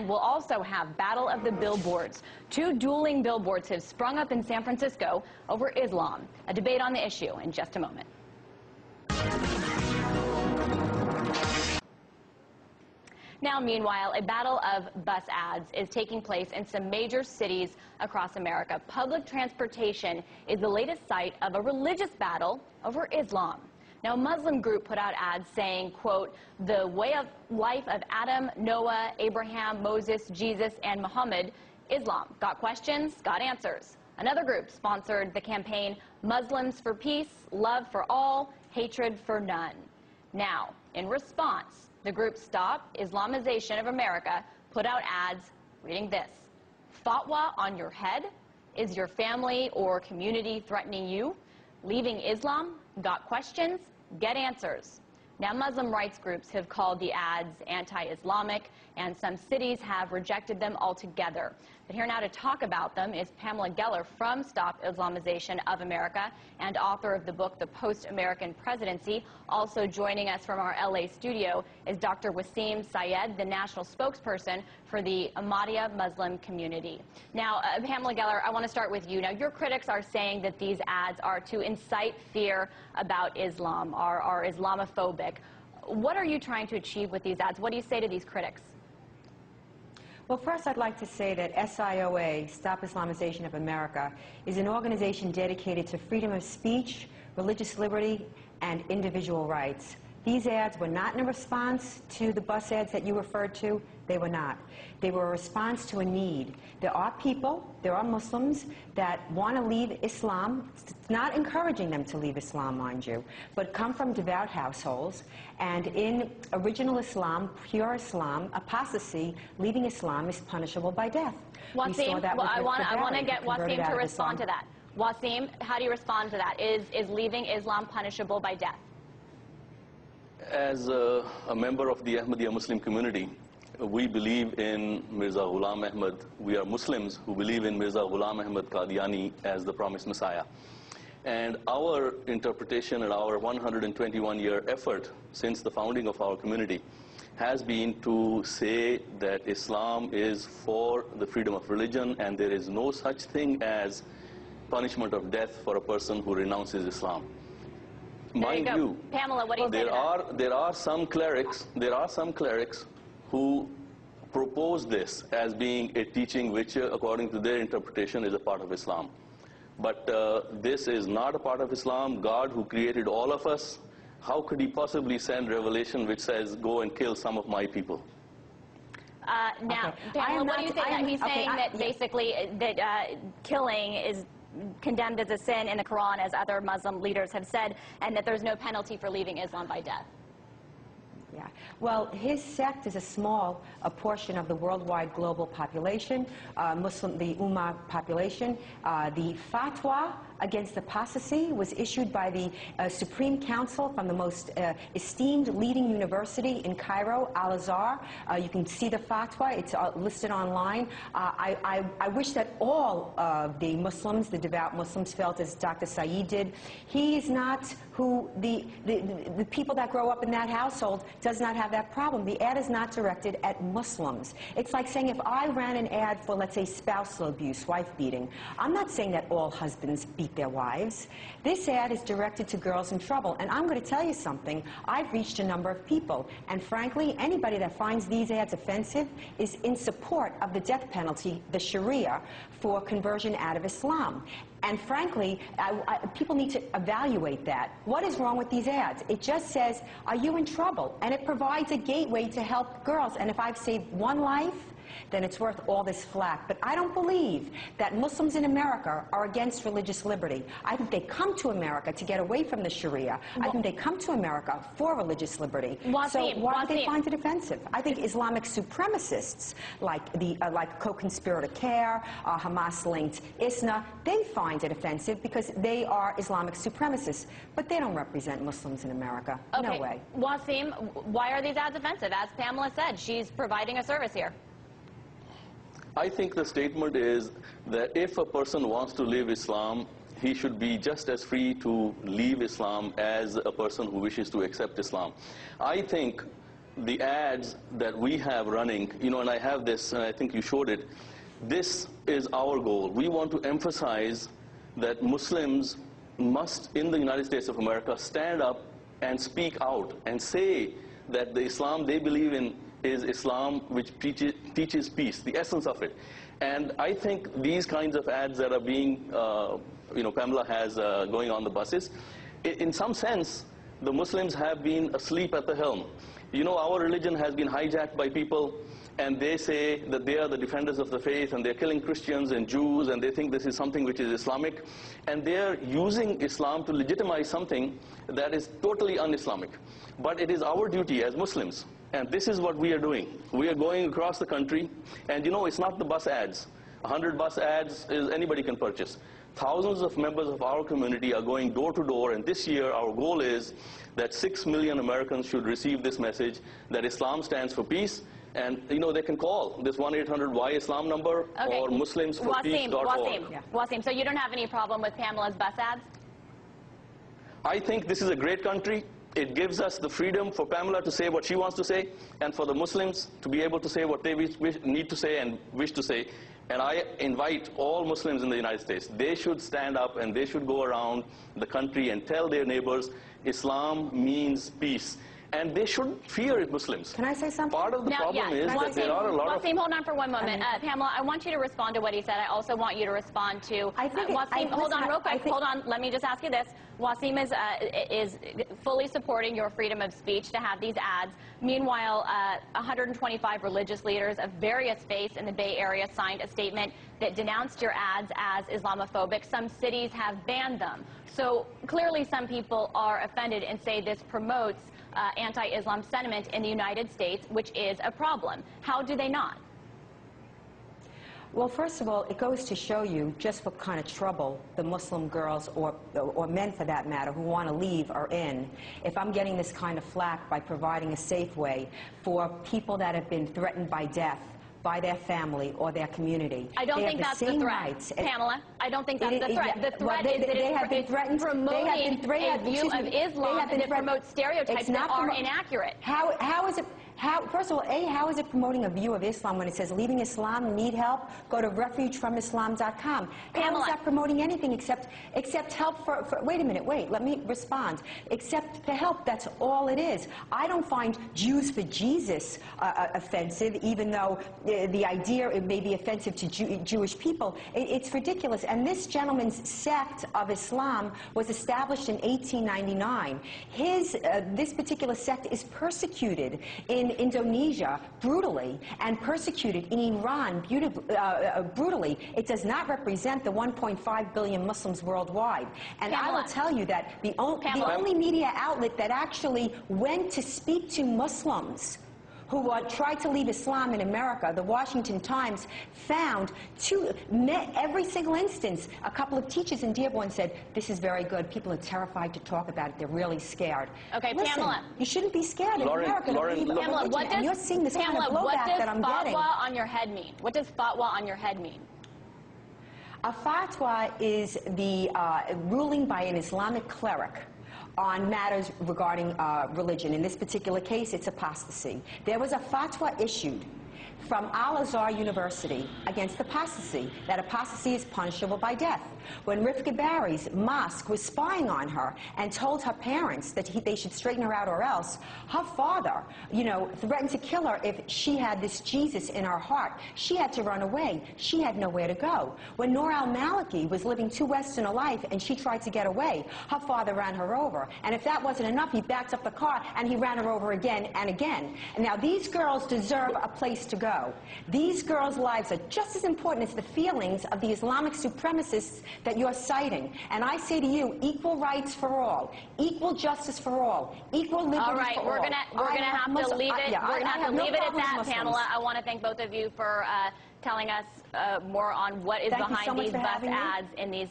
We'll also have Battle of the Billboards. Two dueling billboards have sprung up in San Francisco over Islam. A debate on the issue in just a moment. Now, meanwhile, a battle of bus ads is taking place in some major cities across America. Public transportation is the latest site of a religious battle over Islam. Now, a Muslim group put out ads saying, quote, the way of life of Adam, Noah, Abraham, Moses, Jesus, and Muhammad, Islam. Got questions, got answers. Another group sponsored the campaign, Muslims for Peace, Love for All, Hatred for None. Now, in response, the group Stop Islamization of America put out ads reading this: Fatwa on your head? Is your family or community threatening you? Leaving Islam? Got questions? Get answers. Now, Muslim rights groups have called the ads anti-Islamic, and some cities have rejected them altogether. But here now to talk about them is Pamela Geller from Stop Islamization of America and author of the book, The Post-American Presidency. Also joining us from our LA studio is Dr. Wasim Syed, the national spokesperson for the Ahmadiyya Muslim community. Now, Pamela Geller, I want to start with you. Now, your critics are saying that these ads are to incite fear about Islam, are Islamophobic. What are you trying to achieve with these ads? What do you say to these critics? Well, first I'd like to say that SIOA, Stop Islamization of America, is an organization dedicated to freedom of speech, religious liberty, and individual rights. These ads were not in response to the bus ads that you referred to. They were not. They were a response to a need. There are people, there are Muslims that want to leave Islam. It's not encouraging them to leave Islam, mind you, but come from devout households. And in original Islam, pure Islam, apostasy, leaving Islam is punishable by death. Wasim, I want to get Wasim to respond to that. Wasim, how do you respond to that? Is leaving Islam punishable by death? As a member of the Ahmadiyya Muslim community, we believe in Mirza Ghulam Ahmad. We are Muslims who believe in Mirza Ghulam Ahmad Qadiani as the promised Messiah. And our interpretation and our 121-year effort since the founding of our community has been to say that Islam is for the freedom of religion, and there is no such thing as punishment of death for a person who renounces Islam. Mind you, Pamela, what do you say to that? There are some clerics who propose this as being a teaching which, according to their interpretation, is a part of Islam. But this is not a part of Islam. God, who created all of us, how could he possibly send revelation which says, go and kill some of my people? Now, Pamela, what do you think? He's saying that basically that killing is condemned as a sin in the Quran, as other Muslim leaders have said, and that there's no penalty for leaving Islam by death. Yeah. Well, his sect is a small portion of the worldwide global population, the Ummah population. The fatwa against apostasy was issued by the Supreme Council from the most esteemed leading university in Cairo, Al-Azhar. You can see the fatwa. It's listed online. I wish that all of the Muslims, the devout Muslims, felt as Dr. Saeed did. He is not who the people that grow up in that household does not have that problem. The ad is not directed at Muslims. It's like saying if I ran an ad for, let's say, spousal abuse, wife beating, I'm not saying that all husbands beat their wives. This ad is directed to girls in trouble. And I'm going to tell you something. I've reached a number of people. And frankly, anybody that finds these ads offensive is in support of the death penalty, the Sharia, for conversion out of Islam. And frankly, people need to evaluate that. What is wrong with these ads? It just says, are you in trouble? And it provides a gateway to help girls. And if I've saved one life, then it's worth all this flack. But I don't believe that Muslims in America are against religious liberty. I think they come to America to get away from the Sharia. I think they come to America for religious liberty. So why do they find it offensive? I think Islamic supremacists, like co-conspirator CARE, Hamas-linked ISNA, they find it offensive because they are Islamic supremacists. But they don't represent Muslims in America. Okay. No way. Wasim, why are these ads offensive? As Pamela said, she's providing a service here. I think the statement is that if a person wants to live Islam, he should be just as free to leave Islam as a person who wishes to accept Islam. I think the ads that we have running, and I have this, and I think you showed it, this is our goal. We want to emphasize that Muslims must, in the United States of America, stand up and speak out and say that the Islam they believe in is Islam which teaches peace, the essence of it. And I think these kinds of ads that are being, Pamela has going on the buses, in some sense, the Muslims have been asleep at the helm. Our religion has been hijacked by people, and they say that they are the defenders of the faith, and they're killing Christians and Jews, and they think this is something which is Islamic, and they're using Islam to legitimize something that is totally un-Islamic. But it is our duty as Muslims, and this is what we are doing. We are going across the country, and it's not the bus ads. 100 bus ads is anybody can purchase. Thousands of members of our community are going door to door, and this year our goal is that 6 million Americans should receive this message that Islam stands for peace. And they can call this 1-800-YISLAM number, okay, or muslimsforpeace.org. Wasim, so you don't have any problem with Pamela's bus ads? I think this is a great country. It gives us the freedom for Pamela to say what she wants to say, and for the Muslims to be able to say what they need to say and wish to say. And I invite all Muslims in the United States, they should stand up and they should go around the country and tell their neighbors, Islam means peace. And they shouldn't fear it, Muslims. Can I say something? Part of the problem is that there are a lot of... Wasim, hold on for one moment. Pamela, I want you to respond to what he said. I also want you to respond to... Wasim, hold on real quick. Hold on. Let me just ask you this. Wasim is fully supporting your freedom of speech to have these ads. Meanwhile, 125 religious leaders of various faiths in the Bay Area signed a statement that denounced your ads as Islamophobic. Some cities have banned them. So clearly some people are offended and say this promotes anti-Islam sentiment in the United States, which is a problem. How do they not? Well, first of all, it goes to show you just what kind of trouble the Muslim girls, or men for that matter, who want to leave are in. If I'm getting this kind of flack by providing a safe way for people that have been threatened by death, by their family or their community. I don't think that's the threat, Pamela. I don't think that's the threat. The threat is that it's promoting a view of Islam that promotes stereotypes that are inaccurate. How is it? First of all, how is it promoting a view of Islam when it says leaving Islam, need help, go to refugefromislam.com? How is that promoting anything except help for wait a minute, let me respond. Except for help, that's all it is. I don't find Jews for Jesus offensive, even though the idea it may be offensive to Jewish people. It's ridiculous. And this gentleman's sect of Islam was established in 1899. This particular sect is persecuted in Indonesia brutally, and persecuted in Iran brutally. It does not represent the 1.5 billion Muslims worldwide. And Pamela, I will tell you that the only media outlet that actually went to speak to Muslims who tried to leave Islam in America, the Washington Times, found every single instance. A couple of teachers in Dearborn said, this is very good. People are terrified to talk about it. They're really scared. Okay, listen, Pamela. You shouldn't be scared in America. Pamela, what does, and you're seeing this kind of blowback that I'm getting. Fatwa on your head mean? What does fatwa on your head mean? A fatwa is the ruling by an Islamic cleric on matters regarding religion. In this particular case, it's apostasy. There was a fatwa issued from Al-Azhar University against apostasy, that apostasy is punishable by death. When Rifka Bari's mosque was spying on her and told her parents that they should straighten her out or else, her father, threatened to kill her if she had this Jesus in her heart. She had to run away. She had nowhere to go. When Noor al-Maliki was living too Western a life and she tried to get away, her father ran her over. And if that wasn't enough, he backed up the car and he ran her over again and again. And now these girls deserve a place to go. These girls' lives are just as important as the feelings of the Islamic supremacists that you're citing. And I say to you, equal rights for all, equal justice for all, equal liberty for all. All right, we're gonna have to leave it. We're gonna have to leave it at that, Pamela. I want to thank both of you for telling us more on what is behind these bus ads in these